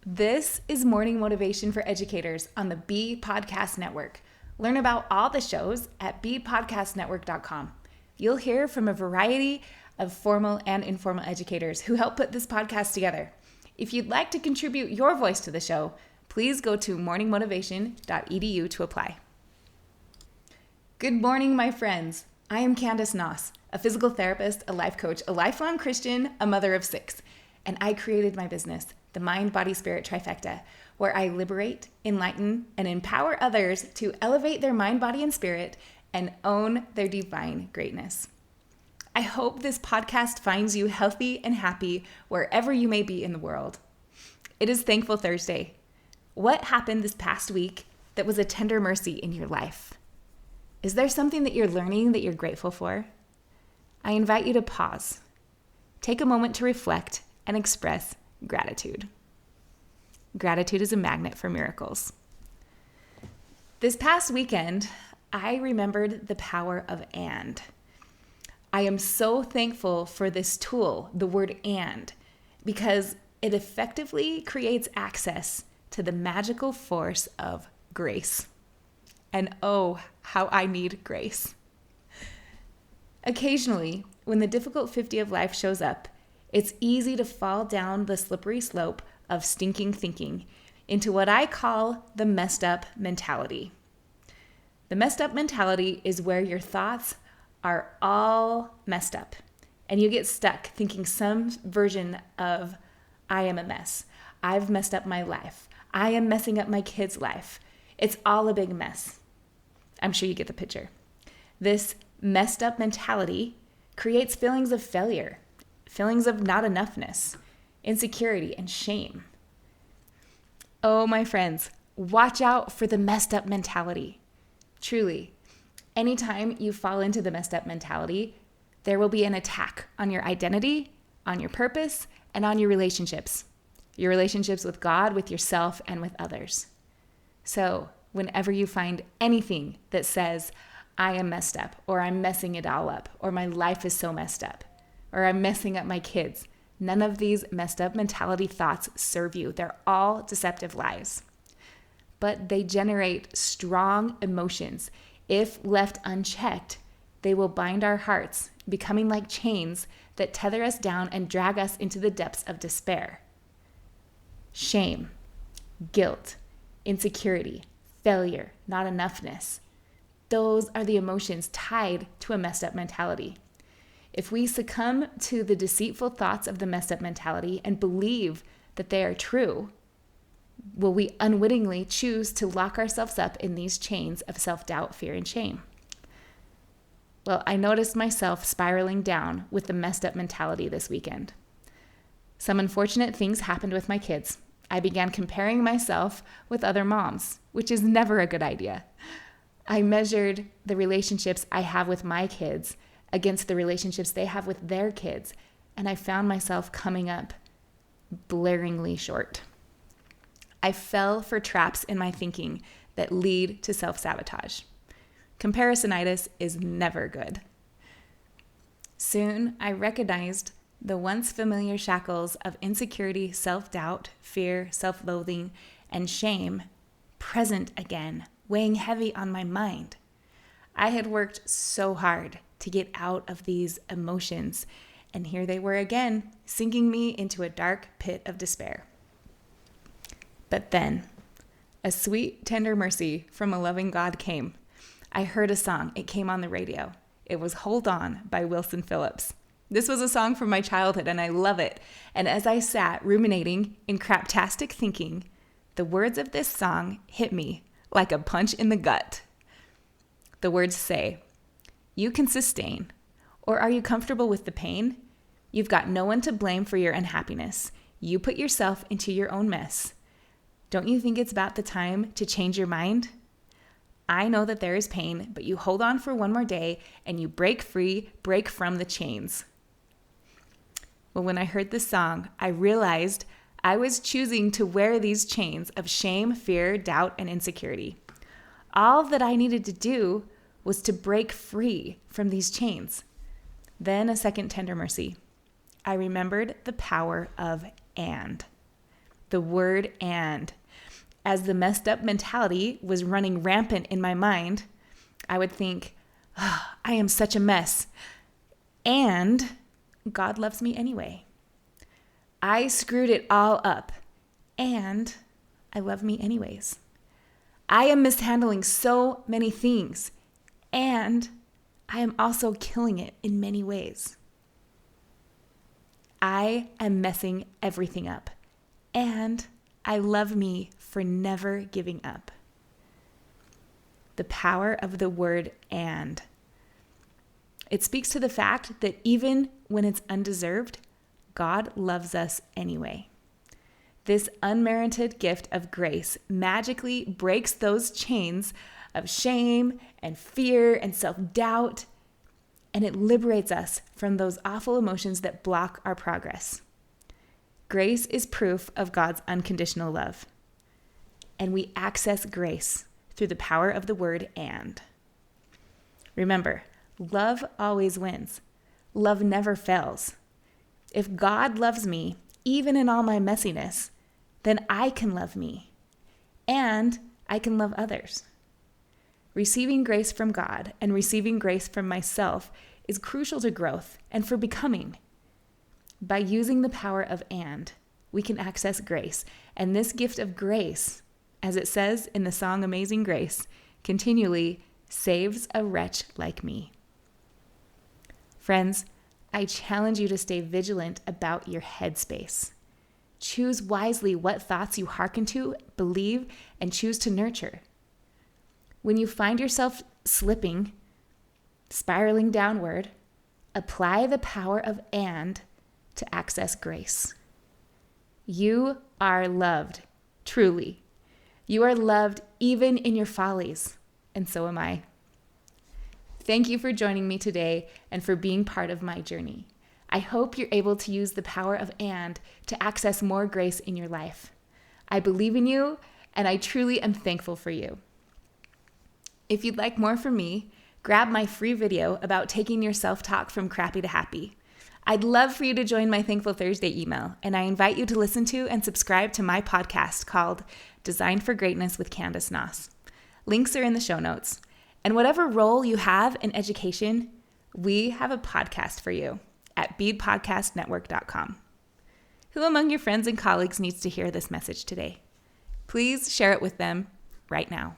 This is Morning Motivation for Educators on the Be Podcast Network. Learn about all the shows at bepodcastnetwork.com. You'll hear from a variety of formal and informal educators who help put this podcast together. If you'd like to contribute your voice to the show, please go to morningmotivation.edu to apply. Good morning, my friends. I am Candice Noss, a physical therapist, a life coach, a lifelong Christian, a mother of 6, and I created my business, the Mind, Body, Spirit Trifecta, where I liberate, enlighten, and empower others to elevate their mind, body, and spirit and own their divine greatness. I hope this podcast finds you healthy and happy wherever you may be in the world. It is Thankful Thursday. What happened this past week that was a tender mercy in your life? Is there something that you're learning that you're grateful for? I invite you to pause. Take a moment to reflect and express gratitude. Gratitude is a magnet for miracles. This past weekend, I remembered the power of and. I am so thankful for this tool, the word and, because it effectively creates access to the magical force of grace. And oh, how I need grace. Occasionally, when the difficult 50 of life shows up, it's easy to fall down the slippery slope of stinking thinking into what I call the messed up mentality. The messed up mentality is where your thoughts are all messed up and you get stuck thinking some version of, I am a mess. I've messed up my life. I am messing up my kid's life. It's all a big mess. I'm sure you get the picture. This messed up mentality creates feelings of failure, feelings of not enoughness, insecurity, and shame. Oh, my friends, watch out for the messed up mentality. Truly, anytime you fall into the messed up mentality, there will be an attack on your identity, on your purpose, and on your relationships with God, with yourself, and with others. So, whenever you find anything that says, I am messed up, or I'm messing it all up, or my life is so messed up, or I'm messing up my kids, none of these messed up mentality thoughts serve you. They're all deceptive lies. But they generate strong emotions. If left unchecked, they will bind our hearts, becoming like chains that tether us down and drag us into the depths of despair. Shame, guilt, insecurity, failure, not enoughness. Those are the emotions tied to a messed up mentality. If we succumb to the deceitful thoughts of the messed up mentality and believe that they are true, will we unwittingly choose to lock ourselves up in these chains of self-doubt, fear, and shame? Well, I noticed myself spiraling down with the messed up mentality this weekend. Some unfortunate things happened with my kids. I began comparing myself with other moms, which is never a good idea. I measured the relationships I have with my kids against the relationships they have with their kids, and I found myself coming up blaringly short. I fell for traps in my thinking that lead to self-sabotage. Comparisonitis is never good. Soon, I recognized the once familiar shackles of insecurity, self-doubt, fear, self-loathing, and shame present again, weighing heavy on my mind. I had worked so hard to get out of these emotions, and here they were again, sinking me into a dark pit of despair. But then, a sweet, tender mercy from a loving God came. I heard a song. It came on the radio. It was Hold On by Wilson Phillips. This was a song from my childhood, and I love it. And as I sat ruminating in craptastic thinking, the words of this song hit me like a punch in the gut. The words say, "You can sustain, or are you comfortable with the pain? You've got no one to blame for your unhappiness. You put yourself into your own mess. Don't you think it's about the time to change your mind? I know that there is pain, but you hold on for one more day and you break free, break from the chains." Well, when I heard this song, I realized I was choosing to wear these chains of shame, fear, doubt, and insecurity. All that I needed to do was to break free from these chains. Then a second tender mercy. I remembered the power of and. the word and. As the messed up mentality was running rampant in my mind, I would think, oh, I am such a mess. And God loves me anyway. I screwed it all up. And I love me anyways. I am mishandling so many things. And I am also killing it in many ways. I am messing everything up. And I love me for never giving up. The power of the word and. It speaks to the fact that even when it's undeserved, God loves us anyway. This unmerited gift of grace magically breaks those chains of shame and fear and self-doubt, and it liberates us from those awful emotions that block our progress. Grace is proof of God's unconditional love. And we access grace through the power of the word and. Remember, love always wins. Love never fails. If God loves me, even in all my messiness, then I can love me. And I can love others. Receiving grace from God and receiving grace from myself is crucial to growth and for becoming. By using the power of and, we can access grace. And this gift of grace, as it says in the song Amazing Grace, continually saves a wretch like me. Friends, I challenge you to stay vigilant about your headspace. Choose wisely what thoughts you hearken to, believe, and choose to nurture. When you find yourself slipping, spiraling downward, apply the power of and to access grace. You are loved, truly. You are loved even in your follies, and so am I. Thank you for joining me today and for being part of my journey. I hope you're able to use the power of and to access more grace in your life. I believe in you, and I truly am thankful for you. If you'd like more from me, grab my free video about taking your self-talk from crappy to happy. I'd love for you to join my Thankful Thursday email, and I invite you to listen to and subscribe to my podcast called Designed for Greatness with Candice Noss. Links are in the show notes. And whatever role you have in education, we have a podcast for you at beadpodcastnetwork.com. Who among your friends and colleagues needs to hear this message today? Please share it with them right now.